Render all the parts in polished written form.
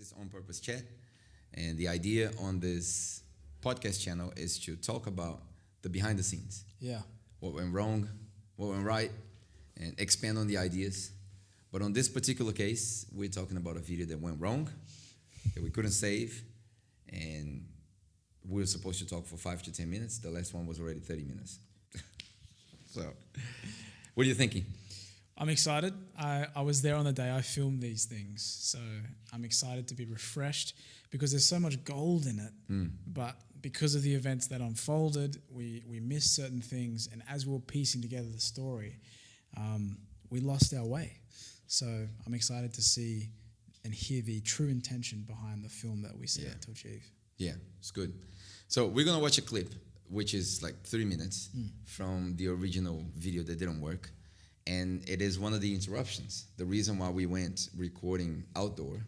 This is On Purpose Chat, and the idea on this podcast channel is to talk about the behind the scenes. Yeah. What went wrong, what went right, and expand on the ideas. But on this particular case, we're talking about a video that went wrong, that we couldn't save, and we were supposed to talk for 5 to 10 minutes. The last one was already 30 minutes. So, what are you thinking? I'm excited. I was there on the day I filmed these things. So I'm excited to be refreshed because there's so much gold in it. But because of the events that unfolded, we missed certain things. And as we were piecing together the story, we lost our way. So I'm excited to see and hear the true intention behind the film that we set out to achieve. Yeah, it's good. So we're going to watch a clip, which is like 3 minutes from the original video that didn't work. And it is one of the interruptions. The reason why we went recording outdoor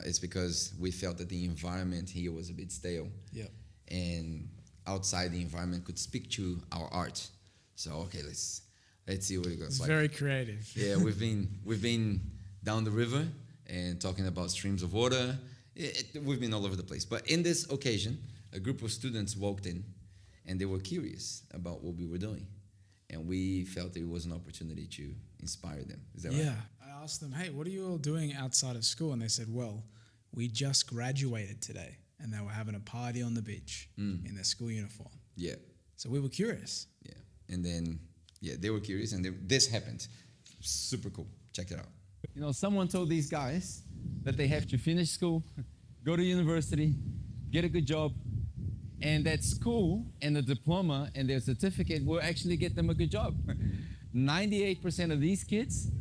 is because we felt that the environment here was a bit stale. Yeah. And outside the environment could speak to our art. So okay, let's see what it goes. It's like. very creative. Yeah, we've been down the river and talking about streams of water. We've been all over the place. But in this occasion, a group of students walked in, and they were curious about what we were doing. And we felt it was an opportunity to inspire them. Is that right? Yeah. I asked them, hey, what are you all doing outside of school? And they said, well, we just graduated today. And they were having a party on the beach in their school uniform. Yeah. So we were curious. Yeah. And then, they were curious, and this happened. Super cool. Check it out. You know, someone told these guys that they have to finish school, go to university, get a good job, and that school and the diploma and their certificate will actually get them a good job. 98% of these kids,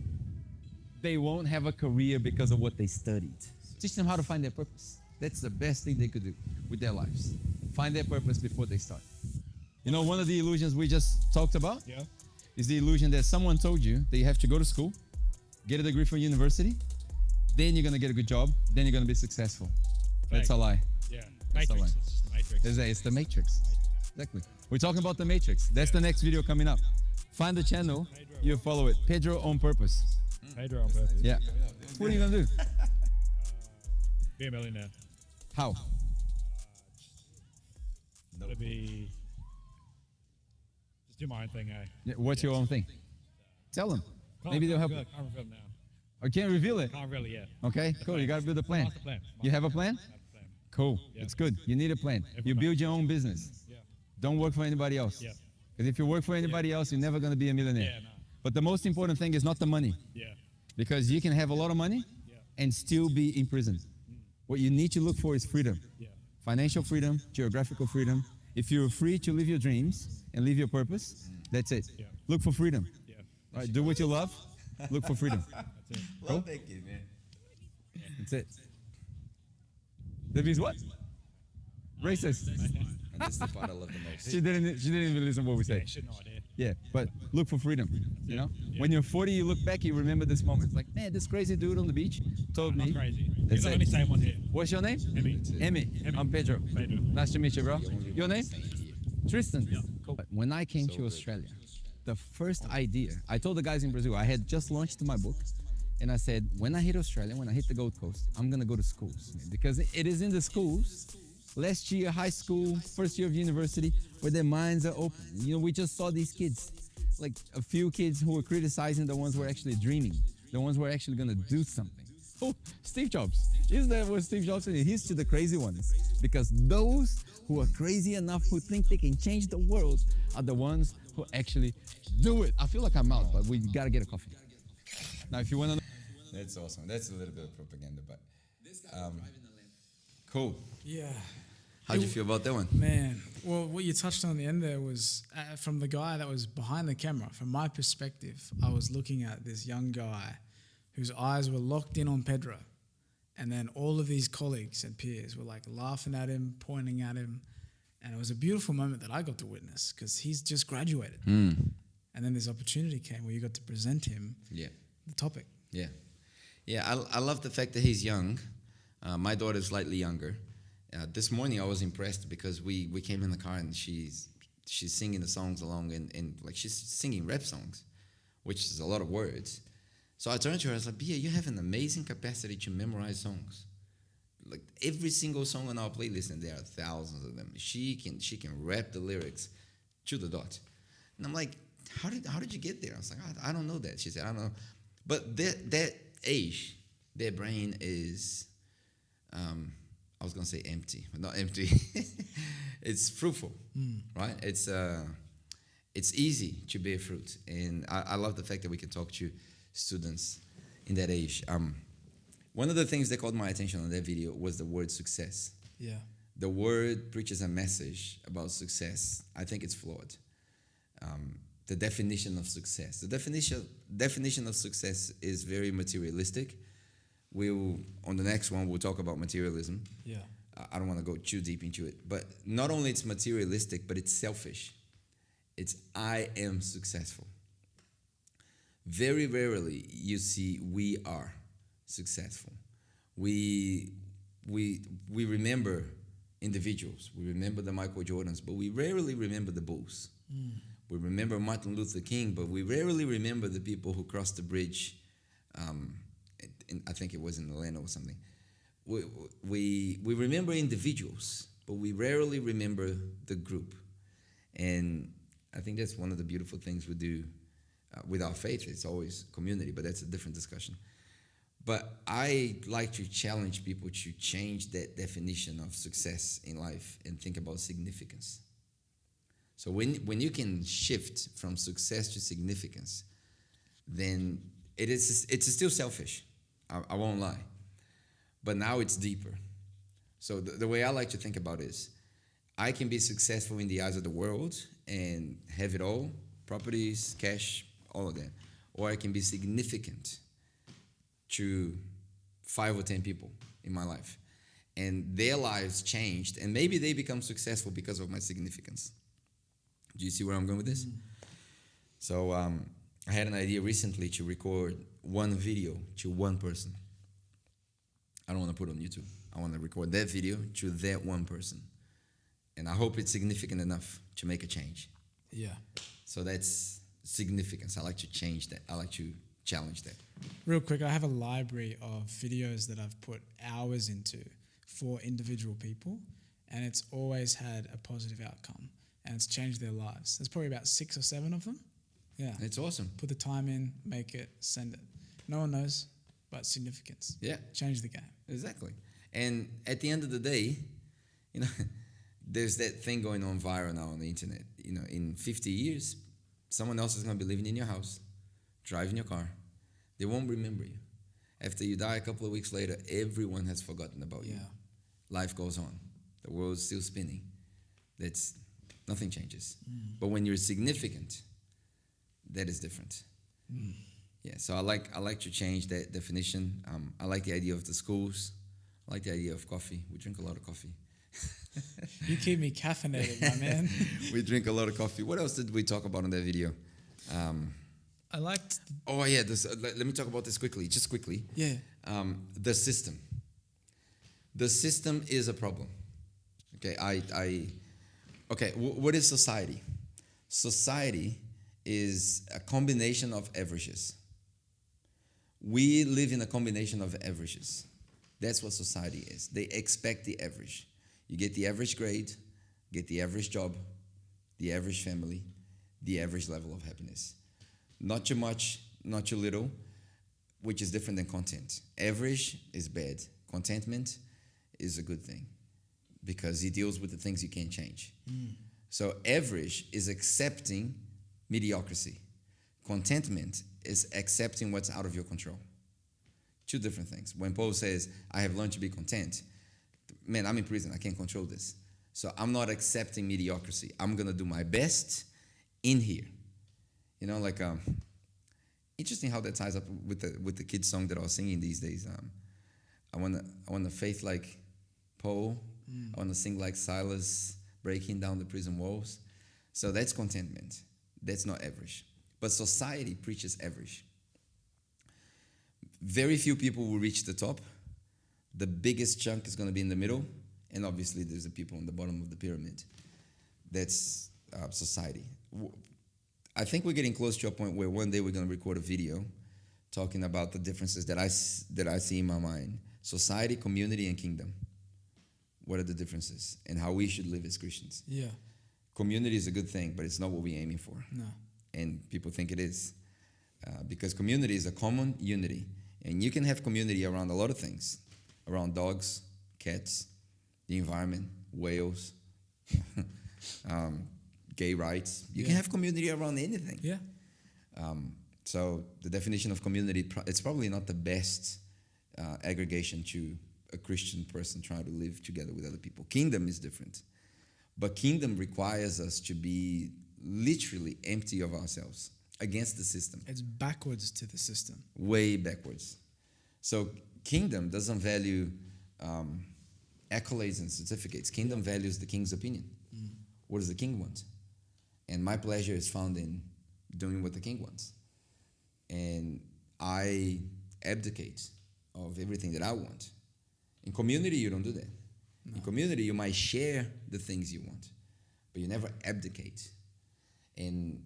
they won't have a career because of what they studied. Teach them how to find their purpose. That's the best thing they could do with their lives. Find their purpose before they start. You know, one of the illusions we just talked about is the illusion that someone told you that you have to go to school, get a degree from university, then you're going to get a good job, then you're going to be successful. That's a lie. Yeah, That's a lie. Matrix. It's just the Matrix. It's the Matrix. Exactly. We're talking about the Matrix. That's the next video coming up. Find the channel, you follow it. Pedro on Purpose. Pedro on purpose. Yeah. What are you gonna do? Be a millionaire. How? It'll be just do my own thing, eh? Yeah, what's your own thing? Tell them. Maybe they'll help. Can't reveal it now. I can't reveal it. Can't reveal it yet. Okay, cool. You gotta build a plan. Master plan. You have a plan? Master plan. Cool. Yeah. It's good. You need a plan. You build your own business. Yeah. Don't work for anybody else. Yeah. Because if you work for anybody else, you're never gonna be a millionaire. Yeah, no. But the most important thing is not the money. Yeah. Because you can have a lot of money Yeah. and still be in prison. What you need to look for is freedom. Yeah. Financial freedom, geographical freedom. If you're free to live your dreams and live your purpose, that's it. Yeah. Look for freedom. Yeah. Right? Do what you love. Look for freedom. That's it. Love that kid, man. That's it. That means what? Racist. And this is the part I love the most. She didn't even listen to what we Yeah, say. shit, no idea. Yeah, but look for freedom. You know, Yeah. when you're 40, you look back, you remember this moment. It's like, man, this crazy dude on the beach told I'm me. not crazy. That's You're the it. only same one here. What's your name? Emmy. Emmy. I'm Pedro. Pedro. Nice to meet you, bro. Your name? Tristan. Yeah. Cool. When I came to Australia, the first idea, I told the guys in Brazil, I had just launched my book, and I said, when I hit Australia, when I hit the Gold Coast, I'm gonna go to schools, man, because it is in the schools, last year high school, first year of university, where their minds are open. You know, we just saw these kids, like a few kids who were criticizing the ones who were actually dreaming, the ones who were actually gonna do something. Oh, Steve Jobs. Isn't that what Steve Jobs said? He's to the crazy ones. Because those who are crazy enough, who think they can change the world, are the ones who actually do it. I feel like I'm out, but we gotta get a coffee. Now, if you wanna know. That's awesome. That's a little bit of propaganda, but cool. Yeah. How'd you feel about that one? Man, well, what you touched on at the end there was from the guy that was behind the camera. From my perspective, I was looking at this young guy whose eyes were locked in on Pedro. And then all of these colleagues and peers were like laughing at him, pointing at him. And it was a beautiful moment that I got to witness because he's just graduated. And then this opportunity came where you got to present him the topic. Yeah. I love the fact that he's young. My daughter's slightly younger. This morning I was impressed because we came in the car and she's singing the songs along and like she's singing rap songs, which is a lot of words. So I turned to her, I was like, Bia, you have an amazing capacity to memorize songs. like every single song on our playlist, and there are thousands of them. She can rap the lyrics to the dot, and I'm like, how did you get there? I was like, I don't know that. She said, I don't know, but that age, their brain is, I was gonna say empty, but not empty. It's fruitful, right? It's easy to bear fruit, and I love the fact that we can talk to students in that age. One of the things that caught my attention on that video was the word success. Yeah. The word preaches a message about success. I think it's flawed. The definition of success. The definition of success is very materialistic. On the next one, we'll talk about materialism. Yeah. I don't want to go too deep into it, but not only it's materialistic, but it's selfish. It's I am successful. Very rarely you see we are successful. We remember individuals. We remember the Michael Jordans, but we rarely remember the Bulls. We remember Martin Luther King, but we rarely remember the people who crossed the bridge. I think it was in Atlanta or something. We remember individuals, but we rarely remember the group. And I think that's one of the beautiful things we do with our faith. It's always community, but that's a different discussion. But I like to challenge people to change that definition of success in life and think about significance. So when you can shift from success to significance, then it's still selfish. I won't lie. But now it's deeper. So the way I like to think about it is, I can be successful in the eyes of the world and have it all, properties, cash, all of that. Or I can be significant to 5 or 10 people in my life. And their lives changed, and maybe they become successful because of my significance. Do you see where I'm going with this? So I had an idea recently to record one video to one person. I don't want to put it on YouTube. I want to record that video to that one person. And I hope it's significant enough to make a change. Yeah. So that's significance. I like to change that. I like to challenge that. Real quick, I have a library of videos that I've put hours into for individual people, and it's always had a positive outcome, and it's changed their lives. There's probably about 6 or 7 of them. Yeah. It's awesome. Put the time in, make it, send it. No one knows, but significance. Yeah. Change the game. Exactly. And at the end of the day, there's that thing going on viral now on the internet. In 50 years, someone else is going to be living in your house, driving your car. They won't remember you. After you die a couple of weeks later, everyone has forgotten about you. Life goes on. The world's still spinning. Nothing changes. But when you're significant, that is different. Yeah, so I like to change that definition. I like the idea of the schools. I like the idea of coffee. We drink a lot of coffee. You keep me caffeinated, my man. We drink a lot of coffee. What else did we talk about in that video? I liked... Oh, yeah. Let me talk about this quickly, just quickly. Yeah. The system. The system is a problem. Okay, what is society? Society is a combination of averages. We live in a combination of averages. That's what society is. They expect the average. You get the average grade, get the average job, the average family, the average level of happiness. Not too much, not too little, which is different than content. Average is bad. Contentment is a good thing because it deals with the things you can't change. So average is accepting mediocrity. Contentment is accepting what's out of your control. 2 different things. When Paul says, I have learned to be content, man, I'm in prison. I can't control this. So I'm not accepting mediocrity. I'm going to do my best in here. Interesting how that ties up with the kids' song that I was singing these days. I want a faith like Paul. I want to sing like Silas, breaking down the prison walls. So that's contentment. That's not average. But society preaches average. Very few people will reach the top. The biggest chunk is going to be in the middle. And obviously there's the people on the bottom of the pyramid. That's society. I think we're getting close to a point where one day we're going to record a video talking about the differences that I see in my mind, society, community, and kingdom. What are the differences and how we should live as Christians? Yeah. Community is a good thing, but it's not what we're aiming for. No. And people think it is. Because community is a common unity. And you can have community around a lot of things. Around dogs, cats, the environment, whales, gay rights. You can have community around anything. Yeah. So the definition of community, it's probably not the best aggregation to a Christian person trying to live together with other people. Kingdom is different. But kingdom requires us to be literally empty of ourselves against the system. It's backwards to the system. Way backwards. So kingdom doesn't value accolades and certificates. Kingdom values the king's opinion. What does the king want? And my pleasure is found in doing what the king wants. And I abdicate of everything that I want. In community, you don't do that. No. In community, you might share the things you want, but you never abdicate. And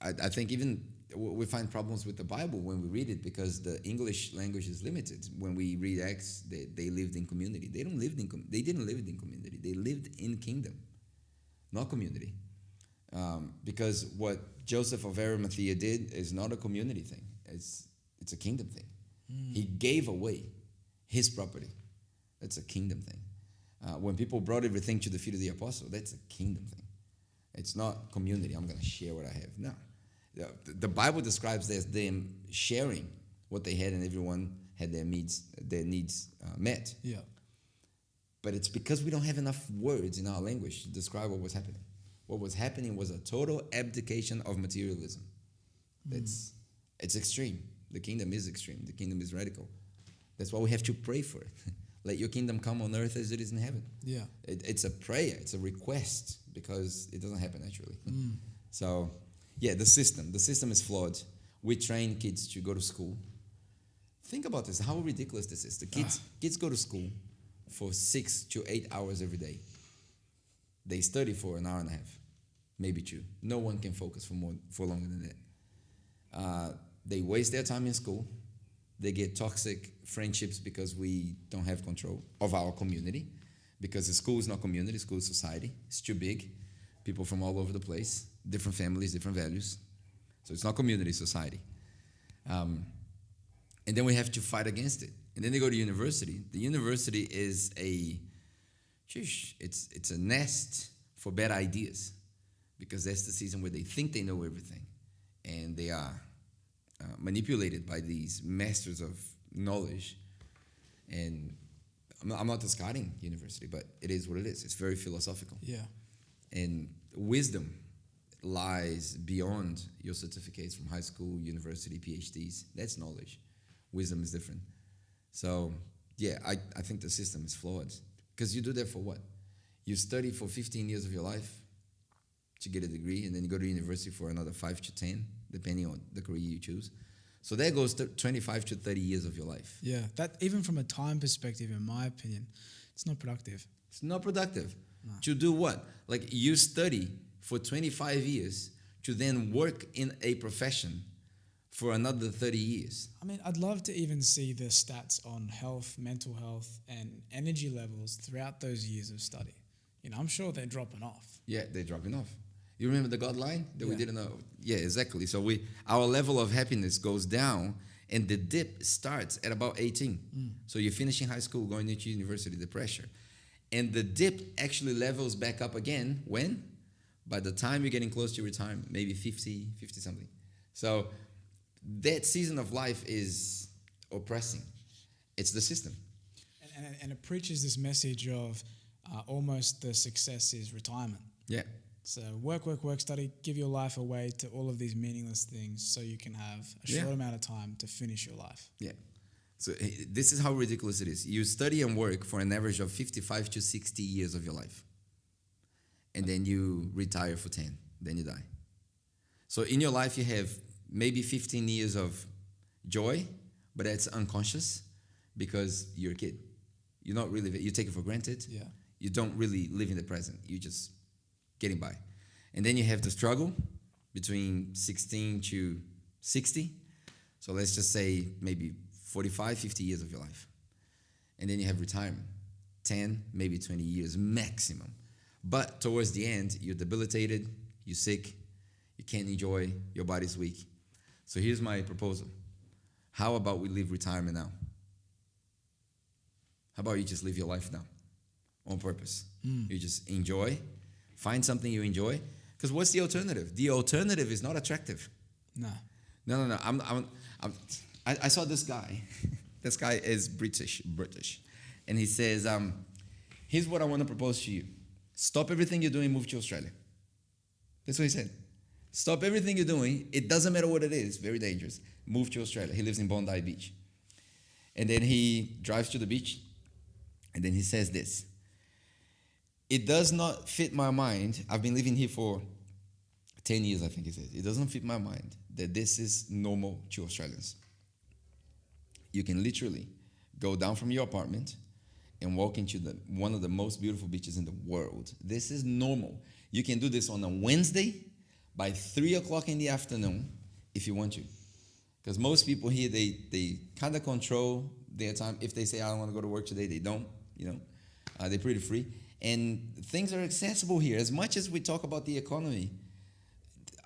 I think even we find problems with the Bible when we read it because the English language is limited. When we read Acts, they lived in community. They didn't live in community. They lived in kingdom, not community. Because what Joseph of Arimathea did is not a community thing. It's a kingdom thing. He gave away his property. That's a kingdom thing. When people brought everything to the feet of the apostle, that's a kingdom thing. It's not community. I'm going to share what I have. No. The Bible describes as them sharing what they had, and everyone had their needs met. Yeah. But it's because we don't have enough words in our language to describe what was happening. What was happening was a total abdication of materialism. It's extreme. The kingdom is extreme. The kingdom is radical. That's why we have to pray for it. Let your kingdom come on earth as it is in heaven. Yeah. It's a prayer. It's a request because it doesn't happen naturally. So, yeah, the system is flawed. We train kids to go to school. Think about this, how ridiculous this is. The kids go to school for 6 to 8 hours every day. They study for an hour and a half, maybe 2. No one can focus for longer than that. They waste their time in school. They get toxic friendships because we don't have control of our community. Because the school is not community, school is society. It's too big. People from all over the place, different families, different values. So it's not community, society. And then we have to fight against it. And then they go to university. The university is it's a nest for bad ideas, because that's the season where they think they know everything, and they are manipulated by these masters of knowledge. And I'm not discarding university, but it is what it is. It's very philosophical. Yeah. And wisdom lies beyond your certificates from high school, university, PhDs. That's knowledge. Wisdom is different. So, yeah, I think the system is flawed. Because you do that for what? You study for 15 years of your life to get a degree, and then you go to university for another 5 to 10, depending on the career you choose. So that goes to 25 to 30 years of your life. Yeah, that even from a time perspective, in my opinion, it's not productive. It's not productive. No. To do what? Like, you study for 25 years to then work in a profession for another 30 years. I mean, I'd love to even see the stats on health, mental health, and energy levels throughout those years of study. You know, I'm sure they're dropping off. Yeah, they're dropping off. You remember the God line that we didn't know? Yeah, exactly. So our level of happiness goes down, and the dip starts at about 18. So you're finishing high school, going into university, the pressure. And the dip actually levels back up again when? By the time you're getting close to retirement, maybe 50 something. So that season of life is oppressing. It's the system. And it preaches this message of almost the success is retirement. Yeah. So work, study, give your life away to all of these meaningless things so you can have a short amount of time to finish your life. Yeah. So this is how ridiculous it is. You study and work for an average of 55 to 60 years of your life. And then you retire for 10. Then you die. So in your life, you have maybe 15 years of joy, but that's unconscious because you're a kid. You're not really, you take it for granted. Yeah. You don't really live in the present. You just getting by. And then you have the struggle between 16 to 60. So let's just say maybe 45, 50 years of your life. and then you have retirement, 10, maybe 20 years maximum. But towards the end, you're debilitated, you're sick, you can't enjoy, your body's weak. So here's my proposal. How about we leave retirement now? How about you just live your life now on purpose? You just enjoy, find something you enjoy. Because what's the alternative? The alternative is not attractive. No. No. I saw this guy. This guy is British. And he says, here's what I want to propose to you. Stop everything you're doing, move to Australia. That's what he said. Stop everything you're doing. It doesn't matter what it is. Very dangerous. Move to Australia. He lives in Bondi Beach. And then he drives to the beach. And then he says this. It does not fit my mind. I've been living here for 10 years, I think he says. It doesn't fit my mind that this is normal to Australians. You can literally go down from your apartment and walk into one of the most beautiful beaches in the world. This is normal. You can do this on a Wednesday by 3 o'clock in the afternoon if you want to. Because most people here, they kind of control their time. If they say, I don't want to go to work today, they don't, they're pretty free. And things are accessible here. As much as we talk about the economy,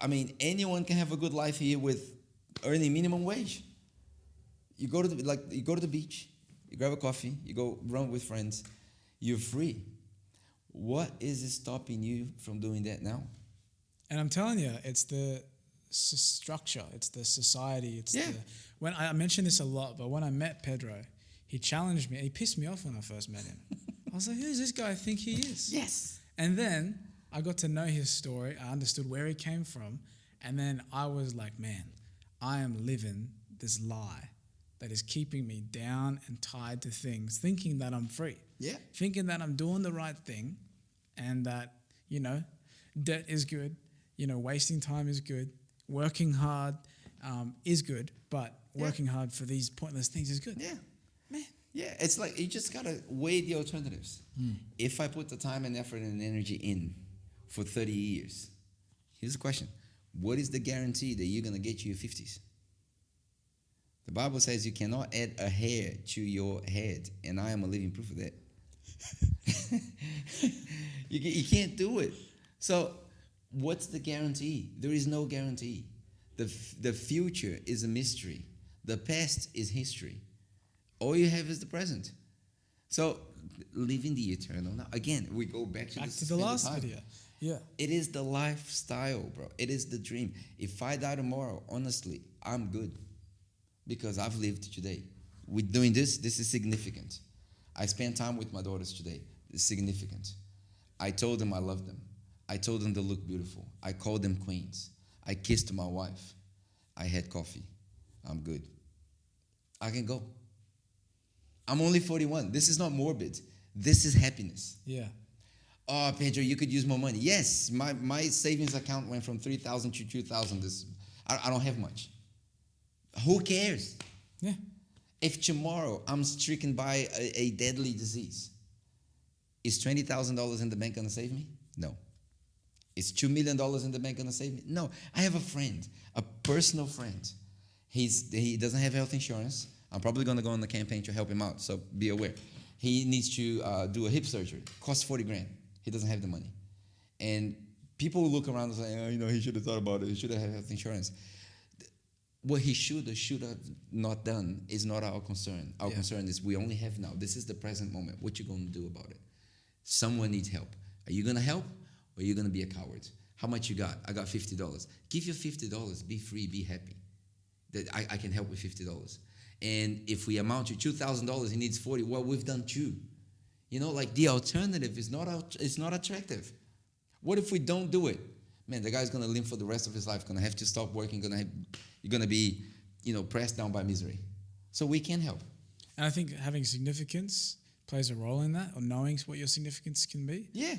I mean, anyone can have a good life here with earning minimum wage. You go to the beach, you grab a coffee, you go run with friends, you're free. What is stopping you from doing that now? And I'm telling you, it's the structure, it's the society, when I mention this a lot, but when I met Pedro, he challenged me, and he pissed me off when I first met him. I was like, who does this guy think he is? Yes. And then I got to know his story. I understood where he came from. And then I was like, man, I am living this lie that is keeping me down and tied to things, thinking that I'm free. Yeah. Thinking that I'm doing the right thing and that, debt is good, wasting time is good, working hard is good, but working hard for these pointless things is good. Yeah. Man. Yeah, it's like you just got to weigh the alternatives. If I put the time and effort and energy in for 30 years, here's the question. What is the guarantee that you're going to get to your 50s? The Bible says you cannot add a hair to your head, and I am a living proof of that. You can't do it. So what's the guarantee? There is no guarantee. The future is a mystery. The past is history. All you have is the present. So living the eternal. Now, again, we go back to the last video. Yeah. It is the lifestyle, bro. It is the dream. If I die tomorrow, honestly, I'm good because I've lived today. With doing this is significant. I spent time with my daughters today. It's significant. I told them I love them. I told them they look beautiful. I called them queens. I kissed my wife. I had coffee. I'm good. I can go. I'm only 41. This is not morbid. This is happiness. Yeah. Oh, Pedro, you could use more money. Yes, my savings account went from 3,000 to 2,000. I don't have much. Who cares? Yeah. If tomorrow I'm stricken by a deadly disease, is $20,000 in the bank going to save me? No. Is $2 million in the bank going to save me? No. I have a friend, a personal friend. He doesn't have health insurance. I'm probably going to go on the campaign to help him out, so be aware. He needs to do a hip surgery. Costs 40 grand. He doesn't have the money. And people will look around and say, oh, he should have thought about it. He should have had health insurance. What he should have not done is not our concern. Our concern is we only have now. This is the present moment. What you going to do about it? Someone needs help. Are you going to help or are you going to be a coward? How much you got? I got $50. Give your $50. Be free. Be happy. That I can help with $50. And if we amount to $2,000, he needs 40. Well, we've done two. The alternative is not attractive. What if we don't do it? Man, the guy's going to live for the rest of his life, going to have to stop working, you're going to be, pressed down by misery. So we can help. And I think having significance plays a role in that, or knowing what your significance can be. Yeah.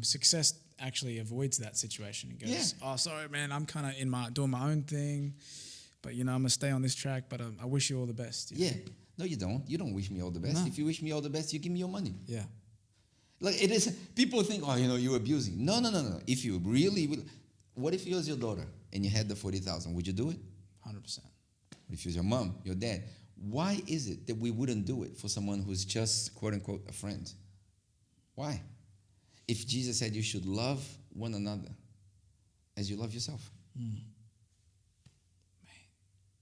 Success actually avoids that situation. It goes, oh, sorry, man, I'm kind of doing my own thing, but, I'm going to stay on this track, but I wish you all the best. Yeah. No, you don't. You don't wish me all the best. No. If you wish me all the best, you give me your money. Yeah. Like it is, people think, you're abusing. No. If you really will, what if it was your daughter and you had the 40,000? Would you do it? 100%. If it was your mom, your dad, Why is it that we wouldn't do it for someone who's just, quote unquote, a friend? Why? If Jesus said you should love one another as you love yourself.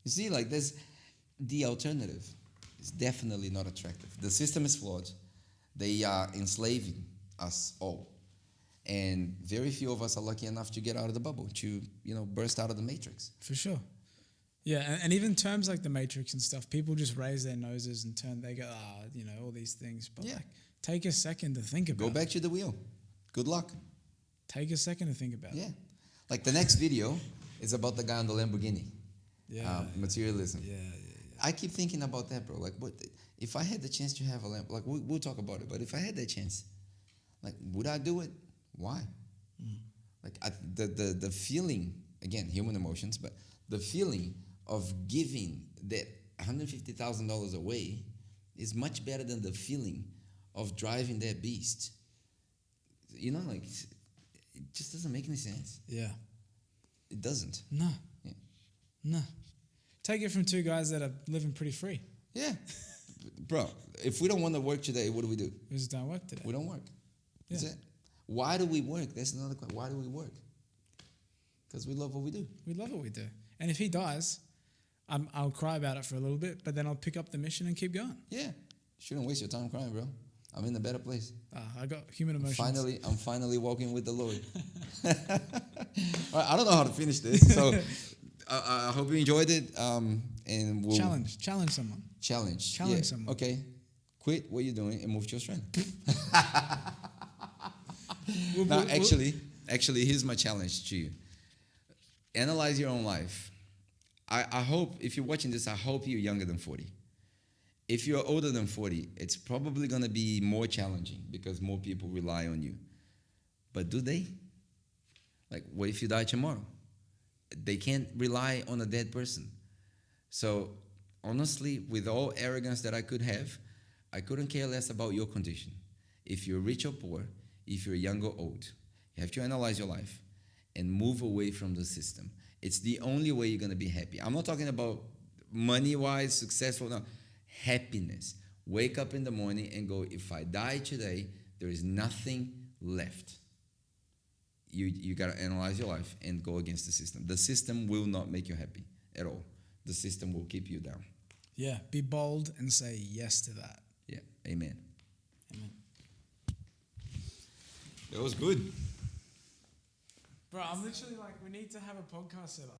You see, like, there's the alternative. It's definitely not attractive. The system is flawed. They are enslaving us all. And very few of us are lucky enough to get out of the bubble, to, burst out of the matrix. For sure. Yeah, and even terms like the Matrix and stuff, people just raise their noses and they go, all these things. But like, take a second to think about it. Go back to the wheel. Good luck. Take a second to think about it. Yeah. Like the next video is about the guy on the Lamborghini. Materialism. Yeah. I keep thinking about that, bro. Like, what if I had the chance to have a lamp? Like, we'll talk about it. But if I had that chance, like, would I do it? Why? Like, the feeling, again, human emotions, but the feeling of giving that $150,000 away is much better than the feeling of driving that beast. Like, it just doesn't make any sense. Yeah. It doesn't. No. Yeah. No. Take it from two guys that are living pretty free. Yeah. Bro, if we don't want to work today, what do? We just don't work today. We don't work. That's it. Why do we work? That's another question. Why do we work? Because we love what we do. We love what we do. And if he dies, I'll cry about it for a little bit, but then I'll pick up the mission and keep going. Yeah. Shouldn't waste your time crying, bro. I'm in a better place. I got human emotions. I'm finally walking with the Lord. All right, I don't know how to finish this, so I hope you enjoyed it. And we'll Challenge someone. Challenge someone. Okay. Quit what you're doing and move to your strength. Now, actually, here's my challenge to you. Analyze your own life. I hope, if you're watching this, I hope you're younger than 40. If you're older than 40, it's probably going to be more challenging because more people rely on you. But do they? Like, what if you die tomorrow? They can't rely on a dead person. So, honestly, with all arrogance that I could have, I couldn't care less about your condition. If you're rich or poor, if you're young or old, you have to analyze your life and move away from the system. It's the only way you're going to be happy. I'm not talking about money-wise, successful, no. Happiness. Wake up in the morning and go, if I die today, there is nothing left. You got to analyze your life and go against the system. The system will not make you happy at all. The system will keep you down. Yeah, be bold and say yes to that. Yeah, amen. Amen. That was good. Bro, I'm literally like, we need to have a podcast set up.